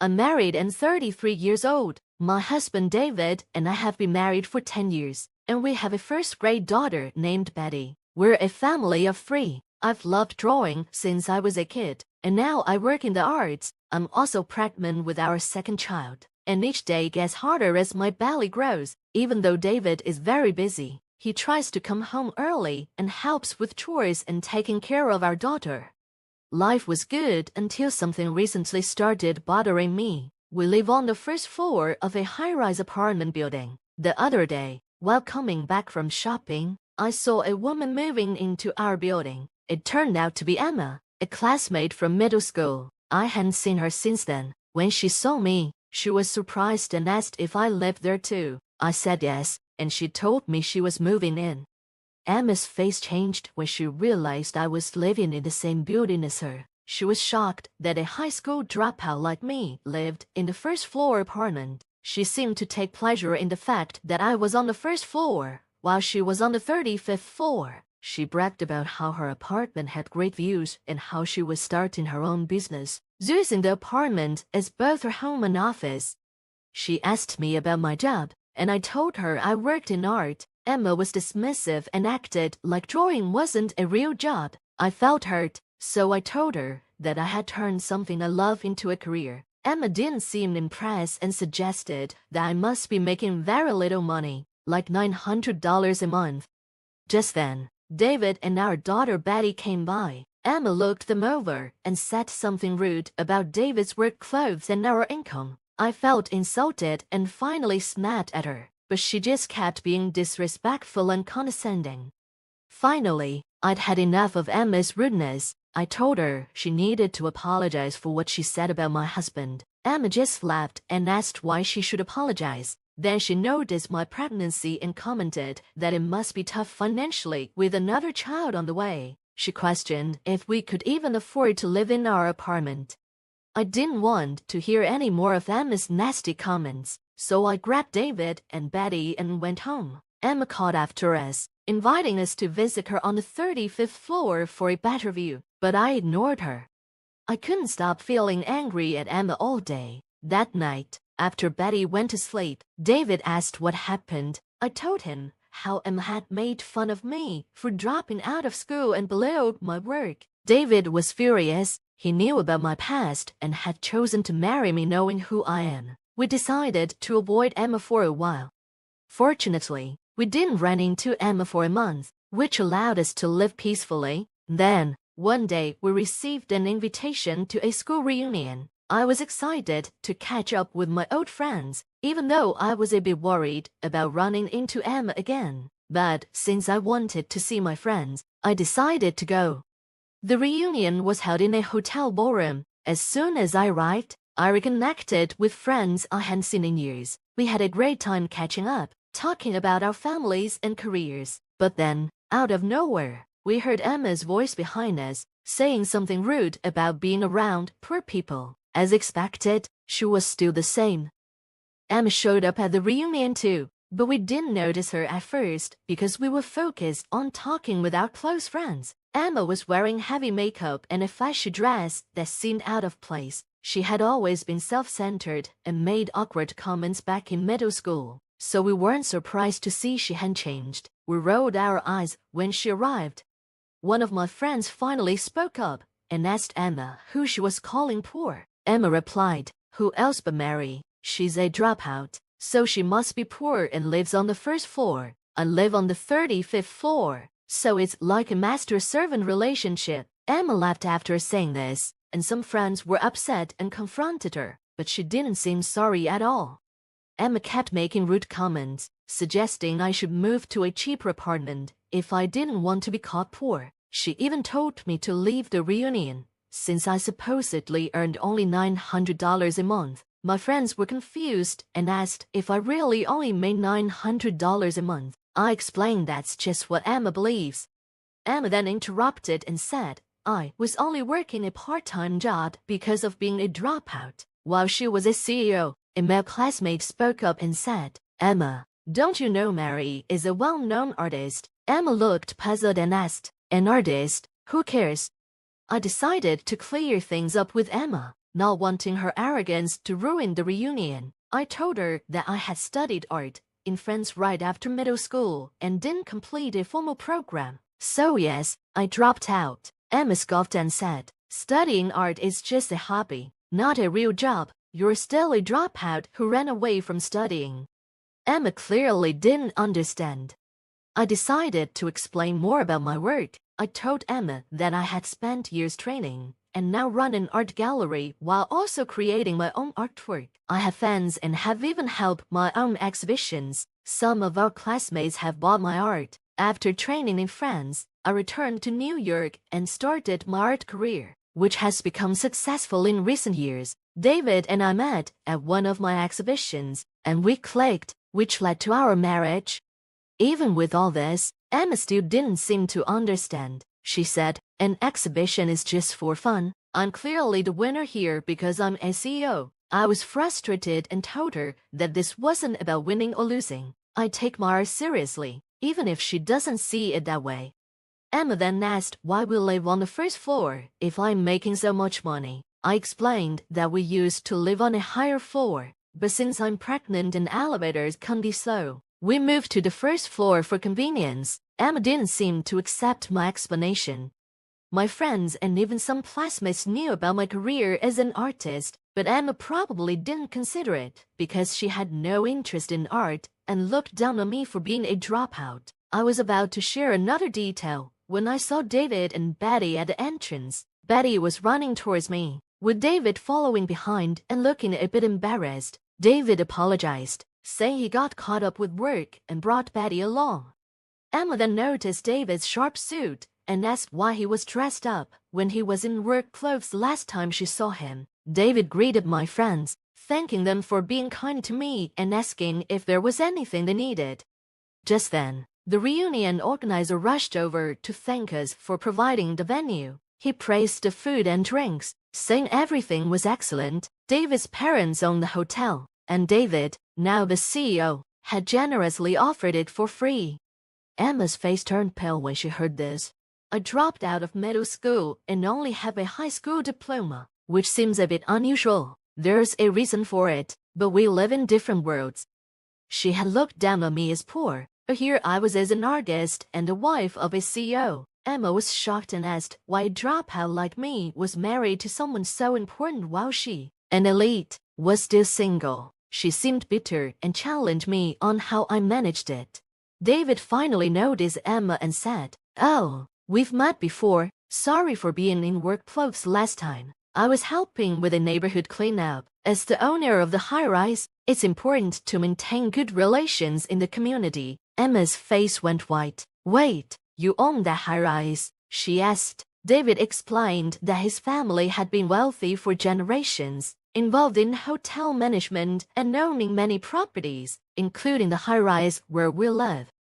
I'm married and 33 years old. My husband David and I have been married for 10 years, and we have a first-grade daughter named Betty. We're a family of 3. I've loved drawing since I was a kid, and now I work in the arts. I'm also pregnant with our second child, and each day gets harder as my belly grows. Even though David is very busy, he tries to come home early and helps with chores and taking care of our daughter. Life was good until something recently started bothering me. We live on the first floor of a high-rise apartment building. The other day, while coming back from shopping, I saw a woman moving into our building. It turned out to be Emma, a classmate from middle school. I hadn't seen her since then. When she saw me, she was surprised and asked if I lived there too. I said yes, and she told me she was moving in. Emma's face changed when she realized I was living in the same building as her. She was shocked that a high school dropout like me lived in the first-floor apartment. She seemed to take pleasure in the fact that I was on the first floor, while she was on the 35th floor. She bragged about how her apartment had great views and how she was starting her own business, using the apartment as both her home and office. She asked me about my job, and I told her I worked in art. Emma was dismissive and acted like drawing wasn't a real job. I felt hurt, so I told her that I had turned something I love into a career. Emma didn't seem impressed and suggested that I must be making very little money, like $900 a month. Just then, David and our daughter Betty came by. Emma looked them over and said something rude about David's work clothes and our income. I felt insulted and finally snapped at her, but she just kept being disrespectful and condescending. Finally, I'd had enough of Emma's rudeness. I told her she needed to apologize for what she said about my husband. Emma just laughed and asked why she should apologize. Then she noticed my pregnancy and commented that it must be tough financially with another child on the way. She questioned if we could even afford to live in our apartment. I didn't want to hear any more of Emma's nasty comments, so I grabbed David and Betty and went home. Emma called after us, inviting us to visit her on the 35th floor for a better view, but I ignored her. I couldn't stop feeling angry at Emma all day. That night, after Betty went to sleep, David asked what happened. I told him how Emma had made fun of me for dropping out of school and belittled my work. David was furious. He knew about my past and had chosen to marry me knowing who I am. We decided to avoid Emma for a while. Fortunately, we didn't run into Emma for a month, which allowed us to live peacefully. Then, one day we received an invitation to a school reunion. I was excited to catch up with my old friends, even though I was a bit worried about running into Emma again. But since I wanted to see my friends, I decided to go. The reunion was held in a hotel ballroom. As soon as I arrived, I reconnected with friends I hadn't seen in years. We had a great time catching up, talking about our families and careers. But then, out of nowhere, we heard Emma's voice behind us, saying something rude about being around poor people. As expected, she was still the same. Emma showed up at the reunion too, but we didn't notice her at first because we were focused on talking with our close friends. Emma was wearing heavy makeup and a flashy dress that seemed out of place. She had always been self-centered and made awkward comments back in middle school, so we weren't surprised to see she hadn't changed. We rolled our eyes when she arrived. One of my friends finally spoke up and asked Emma who she was calling poor. Emma replied, "Who else but Mary? She's a dropout, so she must be poor and lives on the first floor. I live on the 35th floor, so it's like a master-servant relationship." Emma laughed after saying this, and some friends were upset and confronted her, but she didn't seem sorry at all. Emma kept making rude comments, suggesting I should move to a cheaper apartment if I didn't want to be caught poor. She even told me to leave the reunion, since I supposedly earned only $900 a month. My friends were confused and asked if I really only made $900 a month. I explained that's just what Emma believes. Emma then interrupted and said I was only working a part-time job because of being a dropout. While she was a CEO, a male classmate spoke up and said, "Emma, don't you know Mary is a well-known artist?" Emma looked puzzled and asked, "An artist? Who cares?" I decided to clear things up with Emma. not wanting her arrogance to ruin the reunion. I told her that I had studied art in France right after middle school and didn't complete a formal program. So yes, I dropped out. Emma scoffed and said, "Studying art is just a hobby, not a real job. You're still a dropout who ran away from studying." Emma clearly didn't understand. I decided to explain more about my work. I told Emma that I had spent years training and now run an art gallery while also creating my own artwork. I have fans and have even held my own exhibitions. Some of our classmates have bought my art. After training in France, I returned to New York and started my art career, which has become successful in recent years. David and I met at one of my exhibitions, and we clicked, which led to our marriage. Even with all this, Emma still didn't seem to understand. She said, "An exhibition is just for fun. I'm clearly the winner here because I'm a CEO." I was frustrated and told her that this wasn't about winning or losing. I take my art seriously, even if she doesn't see it that way. Emma then asked why we live on the first floor if I'm making so much money. I explained that we used to live on a higher floor, but since I'm pregnant and elevators can't be slow, we moved to the first floor for convenience. Emma didn't seem to accept my explanation. My friends and even some classmates knew about my career as an artist, but Emma probably didn't consider it because she had no interest in art and looked down on me for being a dropout. I was about to share another detail when I saw David and Betty at the entrance. Betty was running towards me, with David following behind and looking a bit embarrassed. David apologized, saying he got caught up with work and brought Betty along. Emma then noticed David's sharp suit and asked why he was dressed up when he was in work clothes last time she saw him. David greeted my friends, thanking them for being kind to me and asking if there was anything they needed. Just then, the reunion organizer rushed over to thank us for providing the venue. He praised the food and drinks, saying everything was excellent. David's parents owned the hotel, and David, now the CEO, had generously offered it for free. Emma's face turned pale when she heard this. I dropped out of middle school and only have a high school diploma, which seems a bit unusual. There's a reason for it, but we live in different worlds. She had looked down on me as poor, but here I was as an artist and the wife of a CEO. Emma was shocked and asked why a dropout like me was married to someone so important while she, an elite, was still single. She seemed bitter and challenged me on how I managed it. David finally noticed Emma and said, "Oh, we've met before. Sorry for being in work clothes last time. I was helping with a neighborhood cleanup. As the owner of the high-rise, it's important to maintain good relations in the community." Emma's face went white. "Wait, you own that high-rise?" she asked. David explained that his family had been wealthy for generations, involved in hotel management and owning many properties, including the high-rise where we live.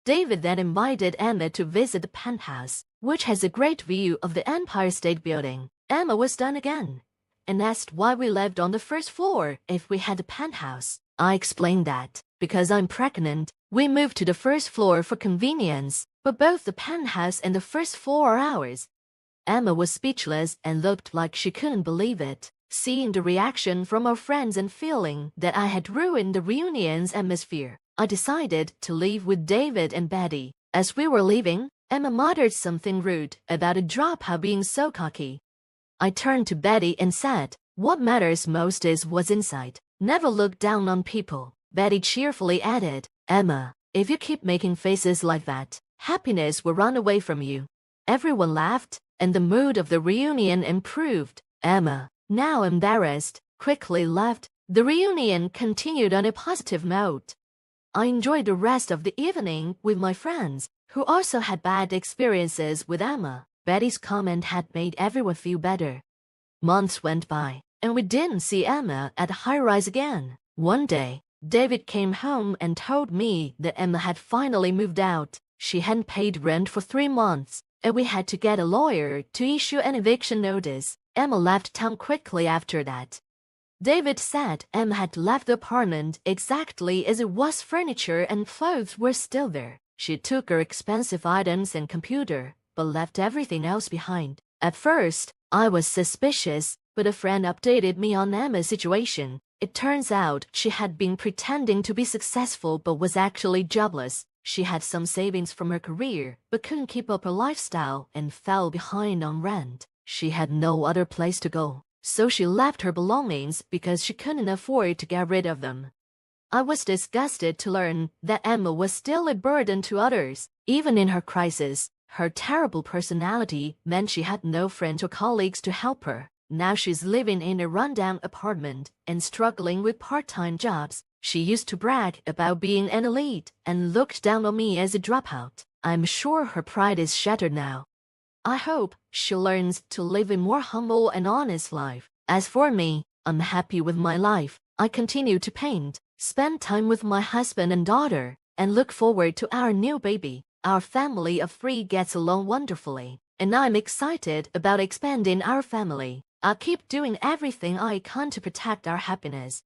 David then invited Emma to visit the penthouse, which has a great view of the Empire State Building. Emma was done again and asked why we lived on the first floor if we had a penthouse. I explained that, because I'm pregnant, we moved to the first floor for convenience, but both the penthouse and the first floor are ours. Emma was speechless and looked like she couldn't believe it. Seeing the reaction from our friends and feeling that I had ruined the reunion's atmosphere, I decided to leave with David and Betty. As we were leaving, Emma muttered something rude about a dropout being so cocky. I turned to Betty and said, "What matters most is what's inside. Never look down on people." Betty cheerfully added, "Emma, if you keep making faces like that, happiness will run away from you." Everyone laughed, and the mood of the reunion improved. Emma, now embarrassed, quickly left. The reunion continued on a positive note. I enjoyed the rest of the evening with my friends, who also had bad experiences with Emma. Betty's comment had made everyone feel better. Months went by, and we didn't see Emma at the high-rise again. One day, David came home and told me that Emma had finally moved out. She hadn't paid rent for 3 months, and we had to get a lawyer to issue an eviction notice. Emma left town quickly after that. David said Emma had left the apartment exactly as it was. Furniture and clothes were still there. She took her expensive items and computer, but left everything else behind. At first, I was suspicious, but a friend updated me on Emma's situation. It turns out she had been pretending to be successful but was actually jobless. She had some savings from her career, but couldn't keep up her lifestyle and fell behind on rent. She had no other place to go, so she left her belongings because she couldn't afford to get rid of them. I was disgusted to learn that Emma was still a burden to others. Even in her crisis, her terrible personality meant she had no friends or colleagues to help her. Now she's living in a rundown apartment and struggling with part-time jobs. She used to brag about being an elite and looked down on me as a dropout. I'm sure her pride is shattered now. I hope she learns to live a more humble and honest life. As for me, I'm happy with my life. I continue to paint, spend time with my husband and daughter, and look forward to our new baby. Our family of 3 gets along wonderfully, and I'm excited about expanding our family. I'll keep doing everything I can to protect our happiness.